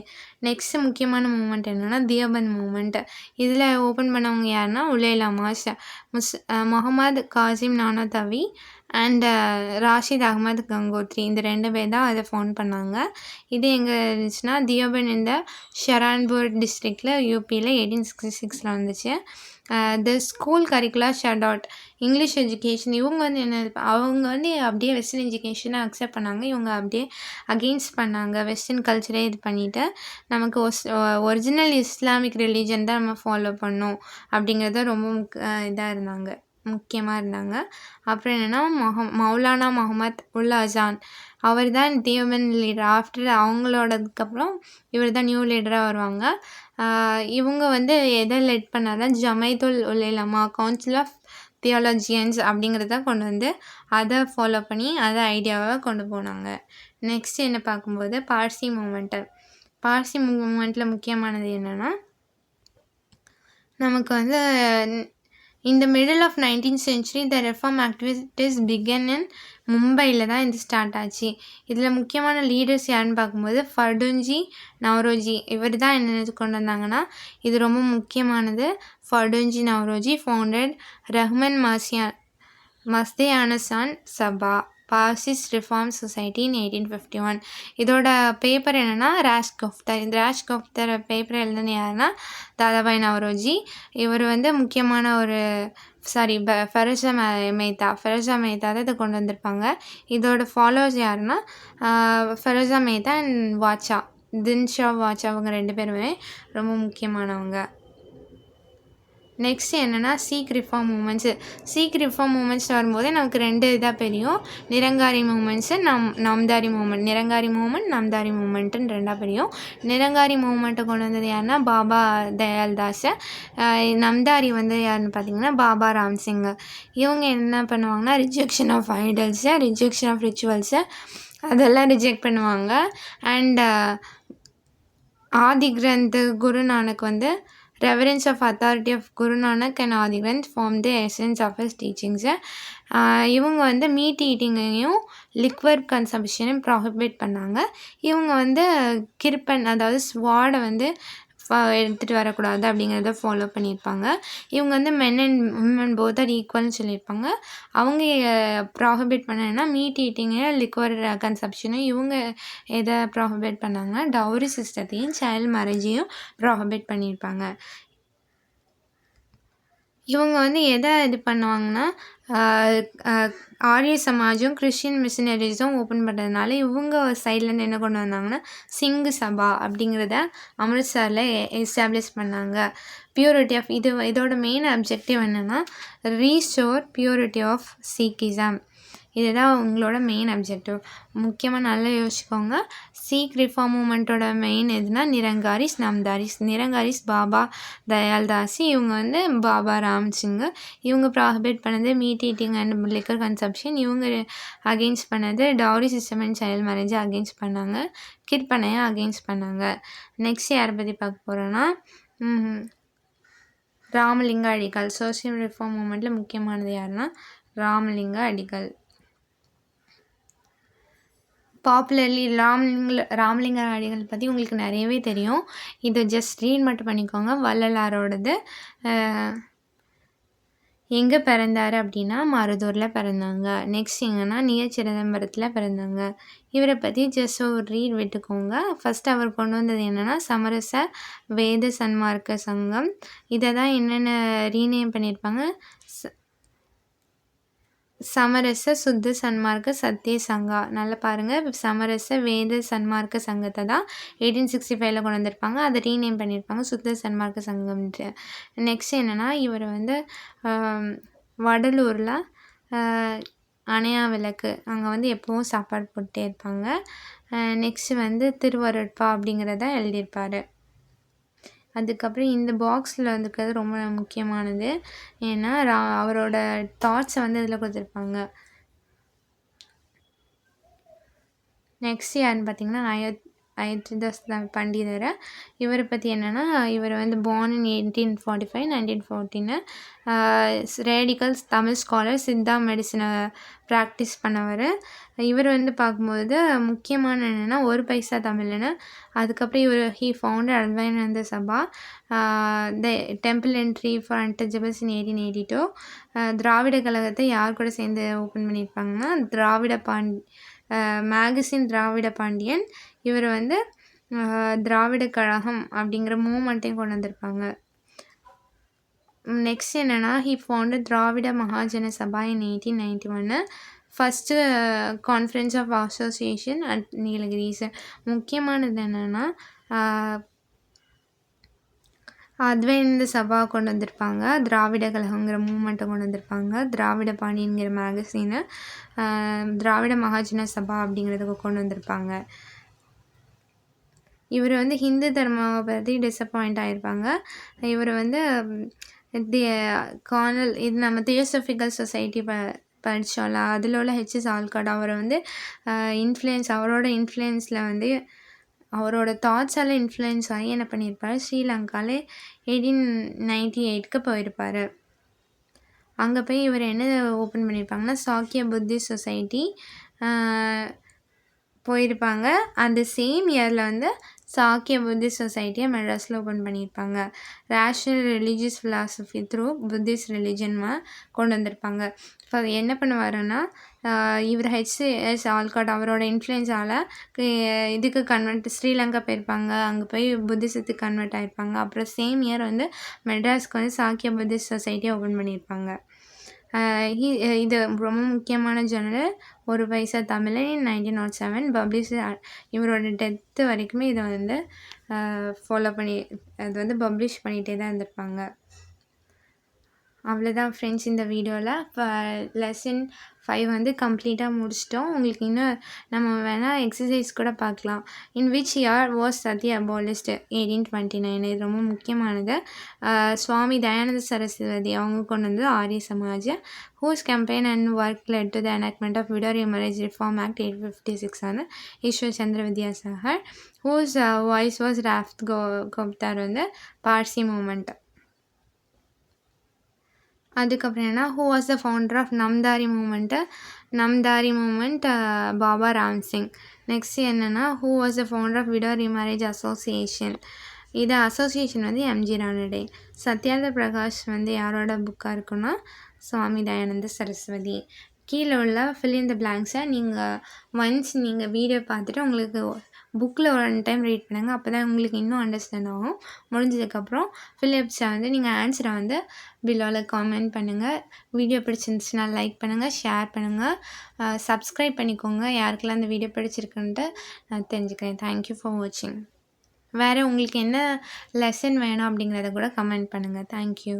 நெக்ஸ்ட்டு முக்கியமான மூமெண்ட் என்னென்னா தியோபந்த் மூமெண்ட். இதில் ஓப்பன் பண்ணவங்க யாருன்னா உலைலா மாஷ், முகமது காசிம் நானாதவி அண்ட் ராஷித் அகமது கங்கோத்ரி. இந்த 2 பேர் தான் அதை ஃபவுண்ட் பண்ணாங்க. இது எங்கே இருந்துச்சுன்னா தியோபந்த் இந்த ஷரான்பூர் டிஸ்ட்ரிக்டில் யூபியில் 1866ல் வந்துச்சு. The school curricular shut out English education. இவங்க வந்து என்ன, அவங்க வந்து அப்படியே வெஸ்டர்ன் எஜுகேஷனை அக்செப்ட் பண்ணாங்க. இவங்க அப்படியே அகெயின்ஸ்ட் பண்ணாங்க. வெஸ்டர்ன் கல்ச்சரே இது பண்ணிவிட்டு நமக்கு ஒரிஜினல் இஸ்லாமிக் ரிலீஜன் தான் நம்ம ஃபாலோ பண்ணோம் அப்படிங்கிறத ரொம்ப இதாக இருந்தாங்க, முக்கியமாக இருந்தாங்க. அப்புறம் என்னென்னா மௌலானா முகமது உல் அசான், அவர் தான் தியோபந்த் லீடர். ஆஃப்டர் அவங்களோடதுக்கப்புறம் இவர் தான் நியூ லீடராக வருவாங்க. இவங்க வந்து எதை லெட் பண்ணாருன்னா ஜமைத்துல் உலமா கவுன்சில் ஆஃப் தியாலஜியன்ஸ் அப்படிங்கிறத கொண்டு வந்து அதை ஃபாலோ பண்ணி அதை ஐடியாவை கொண்டு போனாங்க. நெக்ஸ்ட் என்ன பார்க்கும்போது பார்சி மூமெண்ட்டு. பார்சி மூமெண்ட்டில் முக்கியமானது என்னென்னா நமக்கு வந்து இந்த middle of 19th century the reform activities began in மும்பையில் தான் இது ஸ்டார்ட் ஆச்சு. இதில் முக்கியமான லீடர்ஸ் யாருன்னு பார்க்கும்போது ஃபர்டுன்ஜி நவ்ரோஜி. இவர் தான் என்ன கொண்டு வந்தாங்கன்னா இது ரொம்ப முக்கியமானது. Furdunji Naoroji founded Rahnumai Mazdayasnan Sabha Parsis reform society in 1851. இதோட பேப்பர் என்னென்னா ராஷ் கஃப்தர். இந்த ராஷ் கஃப்தர் பேப்பர் எழுதுன யாருன்னா தாதாபாய் நவ்ரோஜி. இவர் வந்து முக்கியமான ஒரு ஃபெரோஸா மேத்தா தான் இதை கொண்டு வந்திருப்பாங்க. இதோட ஃபாலோவர்ஸ் யாருன்னா ஃபெரோஸா மேத்தா அண்ட் வாச்சா, தின்ஷா வாச்சா, அவங்க 2 பேருமே ரொம்ப முக்கியமானவங்க. நெக்ஸ்ட் என்னென்னா சீக் ரிஃபார்ம் மூமெண்ட்ஸ் வரும்போது நமக்கு 2 இதாக தெரியும். Nirankari movements Namdhari movement. Nirankari movement Namdhari மூமெண்ட்டுன்னு 2ஆக தெரியும். நிரங்காரி மூமெண்ட்டை கொண்டு வந்தது யாருன்னா பாபா தயால்தாஸ். நம்தாரி வந்து யாருன்னு பார்த்தீங்கன்னா பாபா ராம்சிங். இவங்க என்ன பண்ணுவாங்கன்னா rejection of idols, rejection of rituals அதெல்லாம் ரிஜெக்ட் பண்ணுவாங்க. அண்ட் ஆதி கிரந்த் குரு நானக் வந்து reverence of authority of Guru Nanak and Adi Granth form the essence of his teachings. இவங்க வந்து மீட் ஈட்டிங்கையும் லிக்வர் கன்சம்ஷனையும் ப்ராஹிபிட் பண்ணாங்க. இவங்க வந்து கிருப்பன் அதாவது ஸ்வாடை வந்து எடுத்துகிட்டு வரக்கூடாது அப்படிங்கிறத ஃபாலோ பண்ணியிருப்பாங்க. இவங்க வந்து men and women both are ஈக்குவல்னு சொல்லியிருப்பாங்க. அவங்க ப்ராஹிபிட் பண்ணனா மீட் ஈட்டிங்கு லிக்வர் கன்சப்ஷனும். இவங்க எதை ப்ராஹிபிட் பண்ணாங்கன்னா டவுரி சிஸ்டத்தையும் சைல்டு மேரேஜையும் ப்ராஹிபிட் பண்ணியிருப்பாங்க. இவங்க வந்து எதை இது பண்ணுவாங்கன்னா ஆரிய சமாஜும் கிறிஸ்டியன் மிஷினரிஸும் ஓப்பன் பண்ணுறதுனால இவங்க சைட்லேருந்து என்ன கொண்டு வந்தாங்கன்னா சிங்கு சபா அப்படிங்கிறத அமிர்த்சரில் எஸ்டாப்ளிஷ் பண்ணாங்க. பியூரிட்டி ஆஃப் இதோட மெயின் அப்ஜெக்டிவ் என்னென்னா ரீஸ்டோர் பியூரிட்டி ஆஃப் சீக்கிசம். இதுதான் உங்களோட மெயின் அப்ஜெக்டிவ். முக்கியமாக நல்லா யோசிச்சுக்கோங்க. சீக் ரிஃபார்ம் மூமெண்ட்டோட மெயின் எதுனா நிரங்காரிஸ் நாம்தாரிஸ். நிரங்காரிஸ் பாபா தயால்தாசி, இவங்க வந்து பாபா ராம்சிங். இவங்க ப்ராஹிபிட் பண்ணது meat eating and liquor consumption. இவங்க அகெயின்ஸ்ட் பண்ணது டவுரி சிஸ்டம் அண்ட் சைல்டு மேரேஜை அகெயின்ஸ்ட் பண்ணாங்க. கிட்பனையை அகெயின்ஸ்ட் பண்ணாங்க. நெக்ஸ்ட் யாரை பற்றி பார்க்க போகிறோன்னா ராமலிங்க அடிகள். சோசியல் ரிஃபார்ம் மூமெண்ட்டில் முக்கியமானது யாருன்னா ராமலிங்க அடிகள். பாப்புலர்லி ராமலிங்க அடிகள் பற்றி உங்களுக்கு நிறையவே தெரியும். இதை ஜஸ்ட் ரீட் மட்டும் பண்ணிக்கோங்க. வள்ளலாரோடது. எங்கே பிறந்தார் அப்படின்னா மருதூரில் பிறந்தாங்க. நெக்ஸ்ட் எங்கன்னா நியர் சிதம்பரத்தில் பிறந்தாங்க. இவரை பற்றி ஜஸ்ட் ஒரு ரீட் விட்டுக்கோங்க. ஃபஸ்ட் அவர் கொண்டு வந்தது என்னென்னா சமரச வேத சன்மார்க்க சங்கம். இதை தான் என்னென்ன ரீநேம் பண்ணியிருப்பாங்க சமரச சுத்த சன்மார்க்க சத்திய சங்கா. நல்லா பாருங்கள். சமரச வேத சன்மார்க்க சங்கத்தை தான் 1865 கொண்டு வந்திருப்பாங்க. அதை ரீநேம் பண்ணியிருப்பாங்க சுத்த சன்மார்க்க சங்கம்ன்ட்டு. நெக்ஸ்ட் என்னென்னா இவர் வந்து வடலூரில் அணையா விளக்கு அங்கே வந்து எப்போவும் சாப்பாடு போட்டே இருப்பாங்க. நெக்ஸ்ட்டு வந்து திருவருட்பா அப்படிங்கிறத எழுதியிருப்பார். அதுக்கப்புறம் இந்த பாக்ஸில் வந்துருக்கிறது ரொம்ப முக்கியமானது. ஏன்னா அவரோட தாட்ஸை வந்து இதில் கொடுத்துருப்பாங்க. நெக்ஸ்ட் யாருன்னு பார்த்தீங்கன்னா அயோத்திதாஸ் பண்டிதர். இவரை பற்றி என்னென்னா, இவர் வந்து born in 1845 1914 radicals Tamil scholar, Siddha மெடிசனை ப்ராக்டிஸ் பண்ணவர். இவர் வந்து பார்க்கும்போது முக்கியமான என்னென்னா ஒரு பைசா தமிழ்னு. அதுக்கப்புறம் he founded Advaitananda Sabha, the temple entry for untouchables in 1882. Dravida கழகத்தை யார் கூட சேர்ந்து ஓப்பன் பண்ணியிருப்பாங்கன்னா, மேகசின் திராவிட பாண்டியன். இவர் வந்து திராவிட கழகம் அப்படிங்கிற மூமெண்ட்டையும் கொண்டு வந்திருப்பாங்க. நெக்ஸ்ட் என்னென்னா, he founded Dravida Mahajana Sabha in 1891. First conference of association at Nilgiris. முக்கியமானது என்னென்னா, அத்வைதானந்த சபா கொண்டு வந்திருப்பாங்க, திராவிட கழகங்கிற மூமெண்ட்டை கொண்டு வந்திருப்பாங்க, திராவிட பாண்டியன்கிற மேகசீனை திராவிட மகாஜன சபா அப்படிங்கிறதுக்கு கொண்டு வந்திருப்பாங்க. இவர் வந்து ஹிந்து தர்மாவை பற்றி டிசப்பாயிண்ட் ஆகிருப்பாங்க. இவர் வந்து கார்னல் இது நம்ம தியோசபிக்கல் சொசைட்டி படித்தோம்ல, அதில் உள்ள ஹெச்எஸ் ஆல்காட் அவரை வந்து அவரோட இன்ஃப்ளூயன்ஸில் வந்து அவரோட தாட்ஸால் இன்ஃப்ளூயன்ஸ் ஆகி என்ன பண்ணியிருப்பார், ஸ்ரீலங்காவில் 1898க்கு போயிருப்பார். அங்கே போய் இவர் என்ன ஓப்பன் பண்ணியிருப்பாங்கன்னா, சாக்கிய புத்திஸ்ட் சொசைட்டி போயிருப்பாங்க. அந்த சேம் இயரில் வந்து சாக்கிய புத்திஸ்ட் சொசைட்டியை மெட்ராஸில் ஓப்பன் பண்ணியிருப்பாங்க. Rational religious philosophy through Buddhist religion கொண்டு வந்திருப்பாங்க. இப்போ என்ன பண்ணுவாருன்னா, இவர் ஹெச்எஸ் ஆல்காட் அவரோட இன்ஃப்ளூயன்ஸால் இதுக்கு ஸ்ரீலங்கா போயிருப்பாங்க. அங்கே போய் புத்திசத்துக்கு கன்வெர்ட் ஆகிருப்பாங்க. அப்புறம் சேம் இயர் வந்து மெட்ராஸ்க்கு வந்து சாக்கிய புத்திஸ்ட் சொசைட்டியை ஓப்பன் பண்ணியிருப்பாங்க. இது ரொம்ப முக்கியமான ஜேர்னல் ஒரு பைசா தமிழ் 1907 பப்ளிஷ். இவரோட டெத்து வரைக்குமே இதை வந்து ஃபாலோ பண்ணி அது வந்து பப்ளிஷ் பண்ணிகிட்டே தான் இருந்திருப்பாங்க. அவ்வளோதான் ஃப்ரெண்ட்ஸ், இந்த வீடியோவில் இப்போ லெசன் 5 வந்து கம்ப்ளீட்டாக முடிச்சிட்டோம். உங்களுக்கு இன்னும் நம்ம வேணால் எக்ஸசைஸ் கூட பார்க்கலாம். இன் விச் இயர் வாஸ் சதி அபாலிஸ்ட் 1829. இது ரொம்ப முக்கியமானது. சுவாமி தயானந்த சரஸ்வதி அவங்க கொண்டு வந்து Arya Samaj. Whose campaign and work led to the enactment of widow marriage reform act 1856 வந்து Ishwar Chandra Vidyasagar. Whose voice was Rast Goftar வந்து பார்சி மூமெண்ட். அதுக்கப்புறம் என்ன, who was the founder of Namdhari movement Baba Ramsingh. Next என்னென்னா, who was the founder of widow remarriage association. இது association வந்து MG Ranade. Satyarth Prakash வந்து யாரோட புக்காக இருக்குன்னா, சுவாமி தயானந்த சரஸ்வதி. கீழே உள்ள ஃபில் இன் த பிளாங்க்ஸை நீங்கள் வீடியோ பார்த்துட்டு உங்களுக்கு புக்கில் ஒரு டைம் ரீட் பண்ணுங்கள். அப்போ தான் உங்களுக்கு இன்னும் அண்டர்ஸ்டாண்ட் ஆகும். முடிஞ்சதுக்கப்புறம் ஃபில்அப்ஸை வந்து நீங்கள் ஆன்சரை வந்து பிலோவில் காமெண்ட் பண்ணுங்கள். வீடியோ பிடிச்சிருந்துச்சுன்னா லைக் பண்ணுங்கள், ஷேர் பண்ணுங்கள், சப்ஸ்கிரைப் பண்ணிக்கோங்க. யாருக்கெல்லாம் இந்த வீடியோ பிடிச்சிருக்குன்ட்டு நான் தெரிஞ்சுக்கிறேன். தேங்க்யூ ஃபார் வாட்சிங். வேறு உங்களுக்கு என்ன லெசன் வேணும் அப்படிங்கிறத கூட கமெண்ட் பண்ணுங்கள். தேங்க்யூ.